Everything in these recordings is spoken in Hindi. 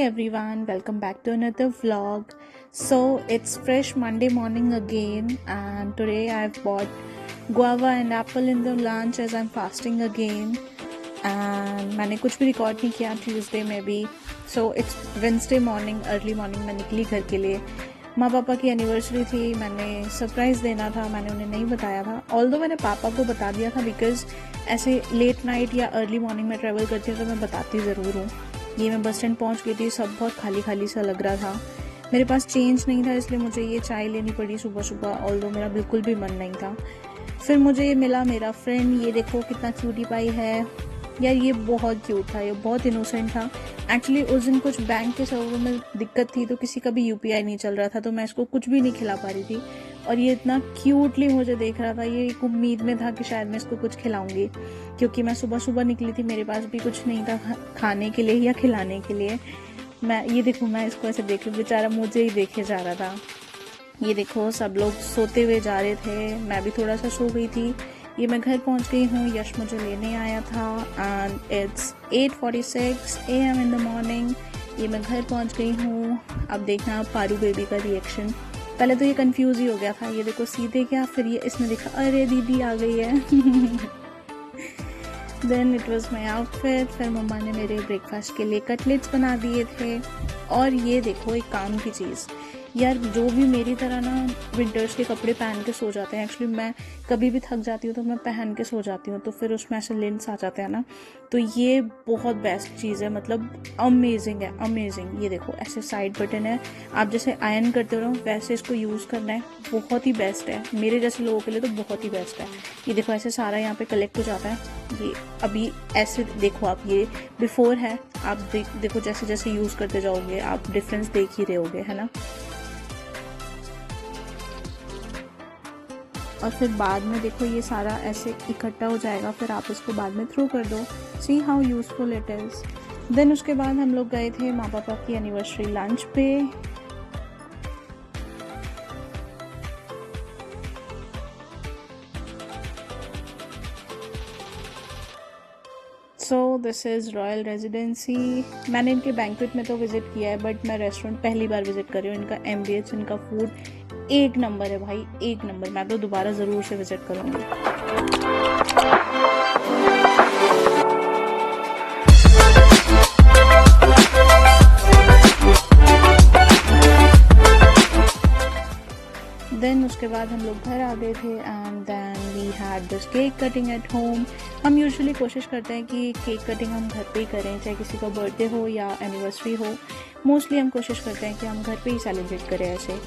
everyone, welcome back to another vlog. So it's fresh Monday morning again, and today I've bought guava and apple in the lunch as I'm fasting again. And मैंने कुछ भी रिकॉर्ड नहीं किया ट्यूसडे में भी. So it's Wednesday morning, early morning मैं निकली घर के लिए. माँ पापा की एनिवर्सरी थी, मैंने सरप्राइज़ देना था, मैंने उन्हें नहीं बताया था. ऑल्दो मैंने पापा को बता दिया था बिकॉज ऐसे लेट नाइट या अर्ली मॉर्निंग में ट्रैवल करती हूँ तो मैं बताती ज़रूर हूँ. ये मैं बस स्टैंड पहुँच गई थी, सब बहुत खाली खाली सा लग रहा था. मेरे पास चेंज नहीं था इसलिए मुझे ये चाय लेनी पड़ी सुबह सुबह, ऑल्दो मेरा बिल्कुल भी मन नहीं था. फिर मुझे ये मिला मेरा फ्रेंड, ये देखो कितना क्यूटी पाई है यार, ये बहुत क्यूट था, ये बहुत इनोसेंट था. एक्चुअली उस दिन कुछ बैंक के सर्वर में दिक्कत थी तो किसी का भी यूपीआई नहीं चल रहा था, तो मैं इसको कुछ भी नहीं खिला पा रही थी. और ये इतना क्यूटली मुझे देख रहा था, ये एक उम्मीद में था कि शायद मैं इसको कुछ खिलाऊंगी, क्योंकि मैं सुबह सुबह निकली थी, मेरे पास भी कुछ नहीं था खाने के लिए या खिलाने के लिए. मैं ये देखो, मैं इसको ऐसे देख रही, बेचारा मुझे ही देखे जा रहा था. ये देखो सब लोग सोते हुए जा रहे थे, मैं भी थोड़ा सा सो गई थी. ये मैं घर पहुंच गई हूँ, यश मुझे लेने आया था and it's 8:46 AM in the morning. ये मैं घर पहुंच गई हूँ. अब देखना पारू बेबी का रिएक्शन. पहले तो ये कंफ्यूज ही हो गया था, ये देखो सीधे क्या, फिर ये इसने देखा अरे दीदी आ गई है. Then it was my outfit. फिर मम्मा ने मेरे ब्रेकफास्ट के लिए कटलेट्स बना दिए थे. और ये देखो एक काम की चीज़ यार, जो भी मेरी तरह ना विंटर्स के कपड़े पहन के सो जाते हैं, एक्चुअली मैं कभी भी थक जाती हूँ तो मैं पहन के सो जाती हूँ, तो फिर उसमें ऐसे लेंस आ जाते हैं ना, तो ये बहुत बेस्ट चीज़ है, मतलब अमेजिंग है, अमेजिंग. ये देखो ऐसे साइड बटन है, आप जैसे आयरन करते हो ना वैसे इसको यूज़ करना है, बहुत ही बेस्ट है. मेरे जैसे लोगों के लिए तो बहुत ही बेस्ट है. ये देखो ऐसे सारा यहाँ पे कलेक्ट हो जाता है. ये अभी ऐसे देखो आप, ये बिफोर है, आप देखो जैसे जैसे यूज़ करते जाओगे आप डिफरेंस देख ही रहे होगे, है ना. और फिर बाद में देखो ये सारा ऐसे इकट्ठा हो जाएगा, फिर आप इसको बाद में थ्रो कर दो. See how useful it is. Then उसके बाद हम लोग गए थे माँ पापा की एनिवर्सरी लंच पे. So this is royal residency. मैंने इनके बैंक्वेट में तो विज़िट किया है, बट मैं रेस्टोरेंट पहली बार विज़िट कर रही हूँ. इनका एम्बियंस, इनका फूड एक नंबर है भाई, एक नंबर. मैं तो दोबारा ज़रूर से विज़िट करूँगी. देन उसके बाद हम लोग घर आ गए थे and then we had this cake cutting at home. हम यूजुअली कोशिश करते हैं कि केक कटिंग हम घर पे ही करें, चाहे किसी का बर्थडे हो या एनिवर्सरी हो. मोस्टली हम कोशिश करते हैं कि हम घर पे ही सेलिब्रेट करें ऐसे.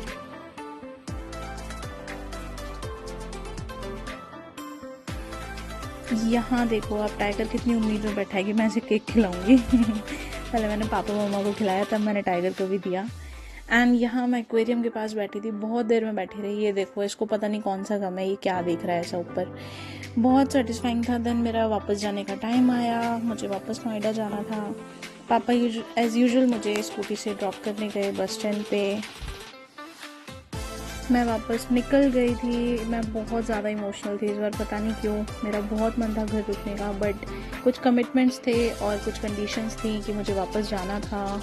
यहाँ देखो आप, टाइगर कितनी उम्मीद में बैठा है कि मैं इसे केक खिलाऊंगी. पहले मैंने पापा मम्मा को खिलाया, तब मैंने टाइगर को भी दिया. एंड यहाँ मैं एक्वेरियम के पास बैठी थी, बहुत देर में बैठी रही. ये देखो इसको पता नहीं कौन सा गम है, ये क्या देख रहा है ऐसा ऊपर. बहुत सेटिस्फाइंग था. देन मेरा वापस जाने का टाइम आया, मुझे वापस नोएडा जाना था. पापा एज़ यूजुअल मुझे स्कूटी से ड्रॉप करने गए बस स्टैंड पे. मैं वापस निकल गई थी. मैं बहुत ज़्यादा इमोशनल थी इस बार, पता नहीं क्यों. मेरा बहुत मन था घर रुकने का, बट कुछ कमिटमेंट्स थे और कुछ कंडीशंस थी कि मुझे वापस जाना था.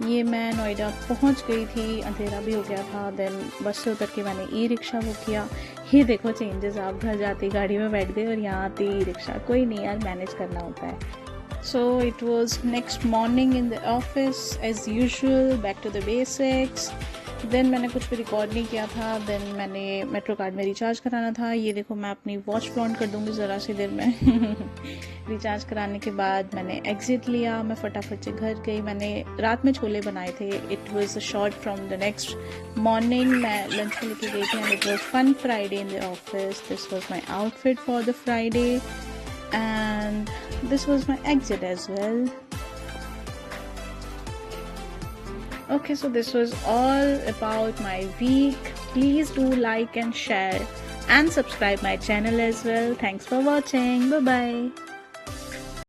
ये मैं नोएडा पहुंच गई थी, अंधेरा भी हो गया था. देन बस से उतर के मैंने ई रिक्शा बुक किया. ये देखो चेंजेस, आप घर जाते गाड़ी में बैठ गए और यहाँ आते ई रिक्शा. कोई नहीं यार, मैनेज करना होता है. So it was next morning in the office as usual, back to the basics. Then मैंने कुछ भी रिकॉर्ड नहीं किया था. देन मैंने मेट्रो कार्ड में रिचार्ज कराना था. ये देखो मैं अपनी वॉच फ्लॉन्ट कर दूंगी ज़रा सी देर में. रिचार्ज कराने के बाद मैंने एग्ज़िट लिया. मैं फटाफट से घर गई. मैंने रात में छोले बनाए थे. It was a shot from the next morning. मैं लंच में लेके गई थी and it was fun Friday in the office. This was my outfit for the Friday and this was my exit as well. Okay, so this was all about my week. Please do like and share and subscribe my channel as well. Thanks for watching. Bye bye.